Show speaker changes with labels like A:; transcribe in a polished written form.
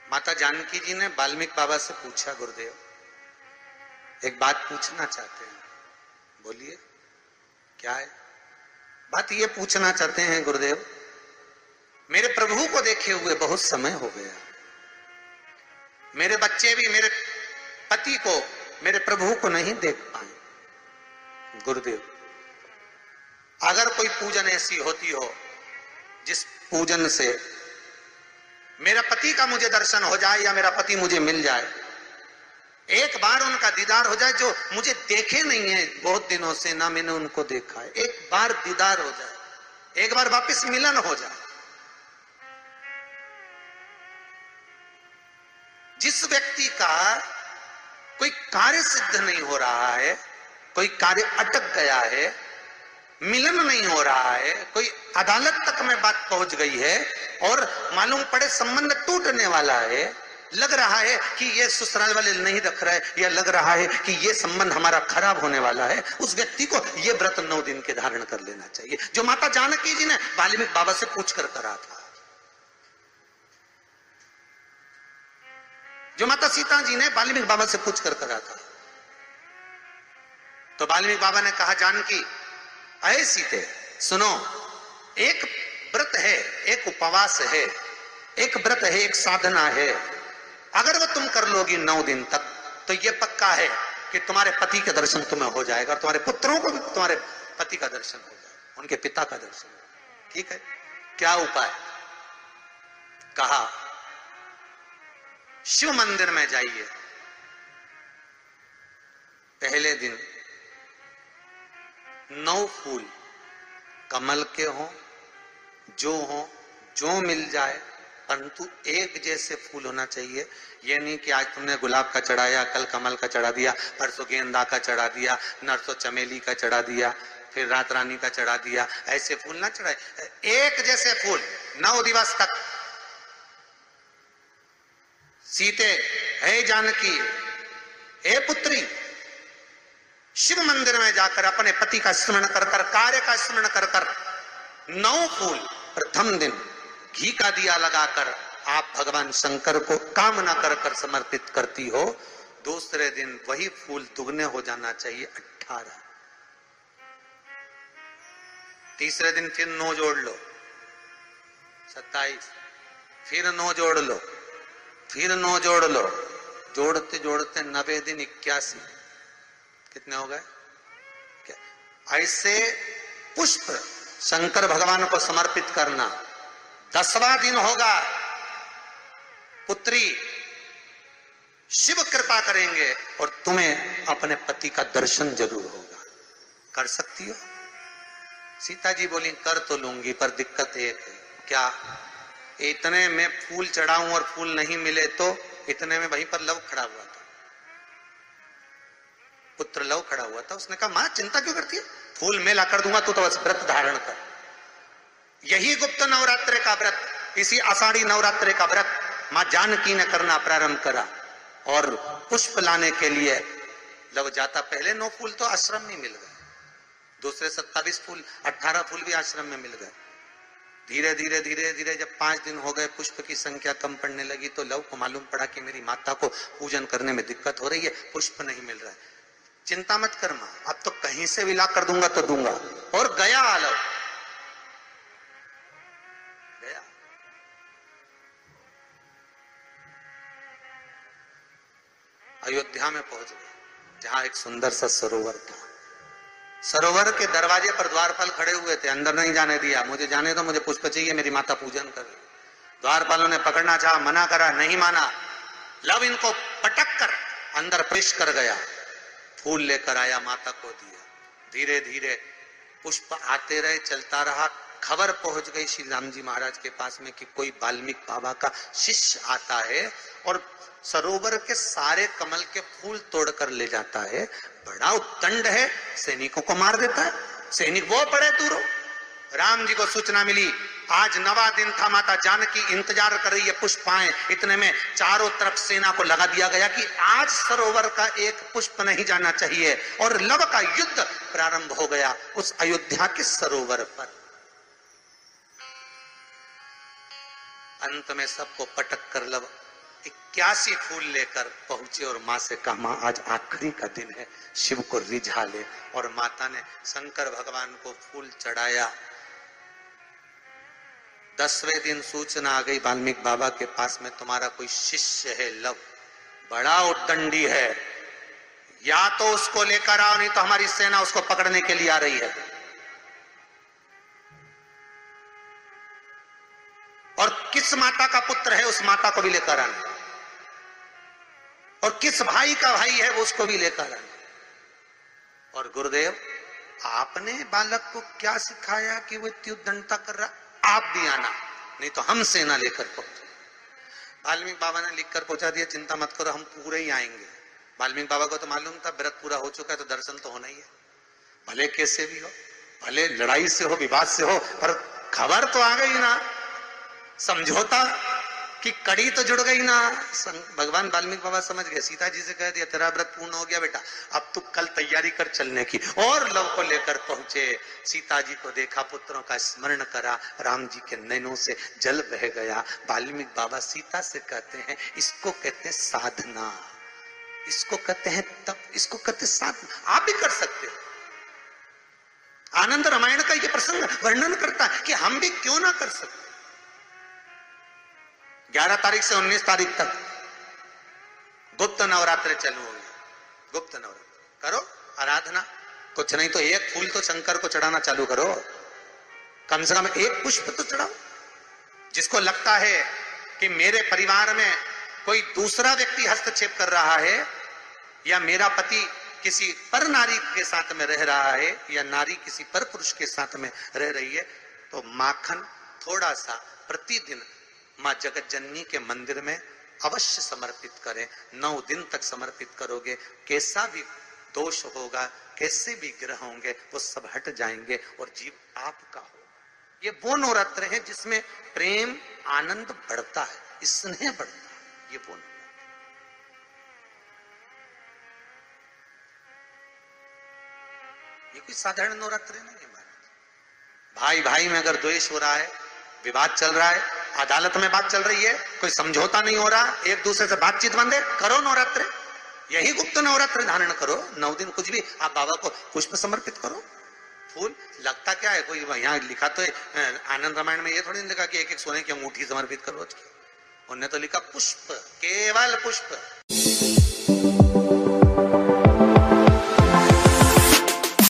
A: माता जानकी जी ने वाल्मीकि बाबा से पूछा, गुरुदेव एक बात पूछना चाहते हैं। बोलिए क्या है? बात ये पूछना चाहते हैं गुरुदेव, मेरे प्रभु को देखे हुए बहुत समय हो गया, मेरे बच्चे भी मेरे पति को, मेरे प्रभु को नहीं देख पाए। गुरुदेव अगर कोई पूजन ऐसी होती हो जिस पूजन से मेरा पति का मुझे दर्शन हो जाए या मेरा पति मुझे मिल जाए, एक बार उनका दीदार हो जाए, जो मुझे देखे नहीं है बहुत दिनों से, ना मैंने उनको देखा है, एक बार दीदार हो जाए, एक बार वापस मिलन हो जाए। जिस व्यक्ति का कोई कार्य सिद्ध नहीं हो रहा है, कोई कार्य अटक गया है, मिलन नहीं हो रहा है, कोई अदालत तक में बात पहुंच गई है और मालूम पड़े संबंध टूटने वाला है, लग रहा है कि ये ससुराल वाले नहीं रख रहे, या लग रहा है कि ये संबंध हमारा खराब होने वाला है, उस व्यक्ति को ये व्रत 9 दिन के धारण कर लेना चाहिए, जो माता जानकी जी ने वाल्मीकि बाबा से पूछ कर करा था, जो माता सीता जी ने वाल्मीकि बाबा से पूछ कर करा था। तो वाल्मीकि बाबा ने कहा, जानकी अये सीते सुनो, एक व्रत है, एक उपवास है, एक व्रत है, एक साधना है, अगर वो तुम कर लोगी 9 दिन तक तो ये पक्का है कि तुम्हारे पति के दर्शन तुम्हें हो जाएगा, और तुम्हारे पुत्रों को भी तुम्हारे पति का दर्शन हो जाएगा, उनके पिता का दर्शन। ठीक है, क्या उपाय? कहा शिव मंदिर में जाइए, पहले दिन 9 फूल कमल के हों, जो मिल जाए, परंतु एक जैसे फूल होना चाहिए। ये नहीं कि आज तुमने गुलाब का चढ़ाया, कल कमल का चढ़ा दिया, परसों गेंदा का चढ़ा दिया, नरसों चमेली का चढ़ा दिया, फिर रात रानी का चढ़ा दिया, ऐसे फूल ना चढ़ाए, एक जैसे फूल 9 दिवस तक। सीते हे जानकी, हे पुत्री, शिव मंदिर में जाकर अपने पति का स्मरण कर कर, कार्य का स्मरण कर कर 9 फूल प्रथम दिन घी का दिया लगाकर आप भगवान शंकर को कामना कर कर समर्पित करती हो, दूसरे दिन वही फूल दुगने हो जाना चाहिए 18। तीसरे दिन फिर 9 जोड़ लो 27, फिर 9 जोड़ लो, फिर 9 जोड़ लो, जोड़ते जोड़ते 90 दिन 81, कितने हो गए? ऐसे पुष्प शंकर भगवान को समर्पित करना। 10वां दिन होगा, पुत्री शिव कृपा करेंगे और तुम्हें अपने पति का दर्शन जरूर होगा। कर सकती हो? सीता जी बोली कर तो लूंगी, पर दिक्कत एक है। क्या? इतने में फूल चढ़ाऊं और फूल नहीं मिले तो? इतने में वहीं पर लव खड़ा हुआ था, पुत्र लव खड़ा हुआ था। उसने कहा मां चिंता क्यों करती है, फूल मैं ला कर दूंगा, तू तो बस व्रत धारण कर। यही गुप्त नवरात्रे का व्रत, इसी आषाढ़ी नवरात्रे का व्रत मां जानकी ने करना प्रारंभ करा, और पुष्प लाने के लिए लव जाता। पहले 9 फूल तो आश्रम में मिल गए, दूसरे 27 फूल, 18 फूल भी आश्रम में मिल गए। धीरे धीरे धीरे धीरे जब 5 दिन हो गए, पुष्प की संख्या कम पड़ने लगी, तो लव को मालूम पड़ा कि मेरी माता को पूजन करने में दिक्कत हो रही है, पुष्प नहीं मिल रहा है। चिंता मत कर मां, अब तो कहीं से भी ला कर दूंगा तो दूंगा। और गया लव, गया। अयोध्या में पहुंच गए, जहां एक सुंदर सा सरोवर था। सरोवर के दरवाजे पर द्वारपाल खड़े हुए थे, अंदर नहीं जाने दिया। मुझे जाने दो, मुझे पुष्प चाहिए, मेरी माता पूजन कर रही। द्वारपालों ने पकड़ना चाहा, मना करा, नहीं माना। लव इनको पटक कर अंदर प्रवेश कर गया, फूल लेकर आया, माता को दिया। धीरे धीरे पुष्प आते रहे, चलता रहा। खबर पहुंच गई श्री राम जी महाराज के पास में कि कोई वाल्मीकि बाबा का शिष्य आता है और सरोवर के सारे कमल के फूल तोड़कर ले जाता है। बड़ा उत्तंड है, सैनिकों को मार देता है। सैनिक वो पड़े दूरों। राम जी को सूचना मिली, आज 9वां दिन था, माता जानकी इंतजार कर रही है पुष्प आए। इतने में चारों तरफ सेना को लगा दिया गया कि आज सरोवर का एक पुष्प नहीं जाना चाहिए, और लव का युद्ध प्रारंभ हो गया उस अयोध्या के सरोवर पर। अंत में सबको पटक कर लव 81 फूल लेकर पहुंचे और मां से कहा, मां आज आखिरी का दिन है, शिव को रिझा ले। और माता ने शंकर भगवान को फूल चढ़ाया। 10वें दिन सूचना आ गई वाल्मीकि बाबा के पास में, तुम्हारा कोई शिष्य है लव, बड़ा उद्दंडी है, या तो उसको लेकर आओ, नहीं तो हमारी सेना उसको पकड़ने के लिए आ रही है। और किस माता का पुत्र है उस माता को भी लेकर आना, और किस भाई का भाई है वो उसको भी लेकर आना। और गुरुदेव आपने बालक को क्या सिखाया कि वो इतनी उद्दंडता कर रहा, आप भी आना, नहीं तो हम सेना लेकर पहुंचे। वाल्मीकि बाबा ने लिखकर पहुंचा दिया, चिंता मत करो हम पूरे ही आएंगे। वाल्मीकि बाबा को तो मालूम था व्रत पूरा हो चुका है तो दर्शन तो होना ही है, भले कैसे भी हो, भले लड़ाई से हो, विवाद से हो, पर खबर तो आ गई ना, समझौता की कड़ी तो जुड़ गई ना। भगवान वाल्मीकि बाबा समझ गए, सीता जी से कह दिया तेरा व्रत पूर्ण हो गया बेटा, अब तू कल तैयारी कर चलने की। और लव को लेकर पहुंचे, सीता जी को देखा, पुत्रों का स्मरण करा, राम जी के नैनों से जल बह गया। वाल्मीकि बाबा सीता से कहते हैं, इसको कहते हैं साधना, इसको कहते हैं तप, इसको कहते हैं साधना। आप भी कर सकते हो। आनंद रामायण का ये प्रसंग वर्णन करता है कि हम भी क्यों ना कर सकते। 11 तारीख से 19 तारीख तक गुप्त नवरात्र चालू हो गए। गुप्त नवरात्र करो, आराधना, कुछ नहीं तो एक फूल तो शंकर को चढ़ाना चालू करो, कम से कम एक पुष्प तो चढ़ाओ। जिसको लगता है कि मेरे परिवार में कोई दूसरा व्यक्ति हस्तक्षेप कर रहा है, या मेरा पति किसी पर नारी के साथ में रह रहा है, या नारी किसी पर पुरुष के साथ में रह रही है, तो माखन थोड़ा सा प्रतिदिन मां जगत जननी के मंदिर में अवश्य समर्पित करें। 9 दिन तक समर्पित करोगे, कैसा भी दोष होगा, कैसे भी ग्रह होंगे, वो सब हट जाएंगे और जीव आपका हो। ये वो नवरात्र है जिसमें प्रेम आनंद बढ़ता है, स्नेह बढ़ता है। ये वो नवरात्र, ये कोई साधारण नवरात्र नहीं है। भाई भाई में अगर द्वेष हो रहा है, विवाद चल रहा है, अदालत में बात चल रही है, कोई समझौता नहीं हो रहा, एक दूसरे से बातचीत बंद है, करो नवरात्र, यही गुप्त नवरात्र धारण करो। 9 दिन कुछ भी, आप बाबा को पुष्प समर्पित करो, फूल। लगता क्या है, कोई यहाँ लिखा तो आनंद रामायण में ये थोड़ी नहीं लिखा कि एक एक सोने की अंगूठी समर्पित करो। उन्होंने तो लिखा पुष्प, केवल पुष्प।